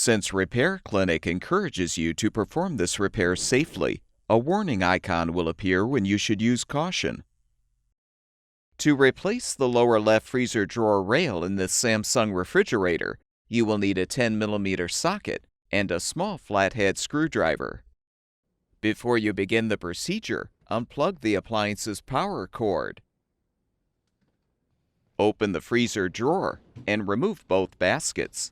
Since Repair Clinic encourages you to perform this repair safely, a warning icon will appear when you should use caution. To replace the lower left freezer drawer rail in this Samsung refrigerator, you will need a 10mm socket and a small flathead screwdriver. Before you begin the procedure, unplug the appliance's power cord. Open the freezer drawer and remove both baskets.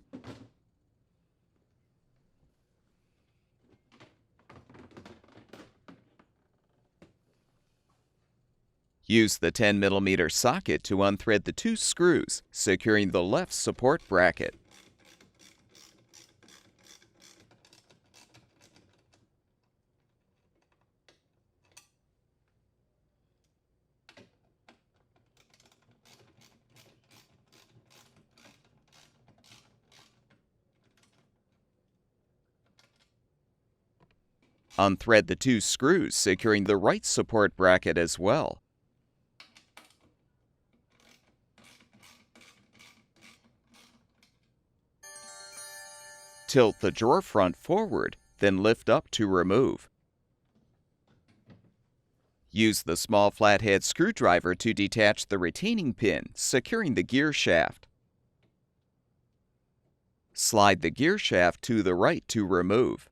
Use the 10mm socket to unthread the two screws, securing the left support bracket. Unthread the two screws, securing the right support bracket as well. Tilt the drawer front forward, then lift up to remove. Use the small flathead screwdriver to detach the retaining pin, securing the gear shaft. Slide the gear shaft to the right to remove.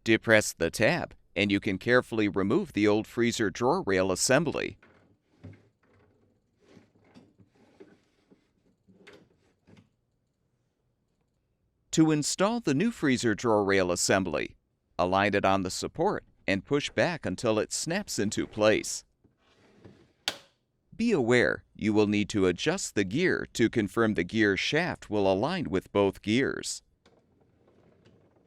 Depress the tab, and you can carefully remove the old freezer drawer rail assembly. To install the new freezer drawer rail assembly, align it on the support and push back until it snaps into place. Be aware you will need to adjust the gear to confirm the gear shaft will align with both gears.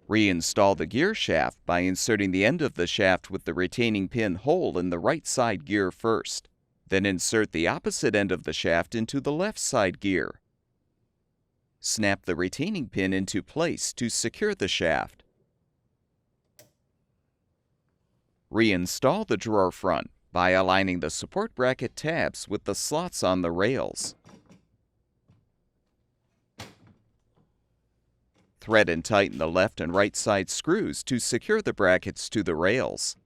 Reinstall the gear shaft by inserting the end of the shaft with the retaining pin hole in the right side gear first. Then insert the opposite end of the shaft into the left side gear. Snap the retaining pin into place to secure the shaft. Reinstall the drawer front by aligning the support bracket tabs with the slots on the rails. Thread and tighten the left and right side screws to secure the brackets to the rails.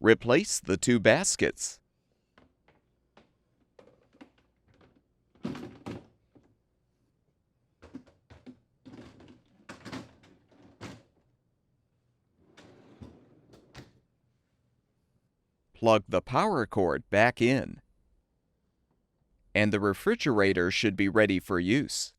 Replace the two baskets. Plug the power cord back in, and the refrigerator should be ready for use.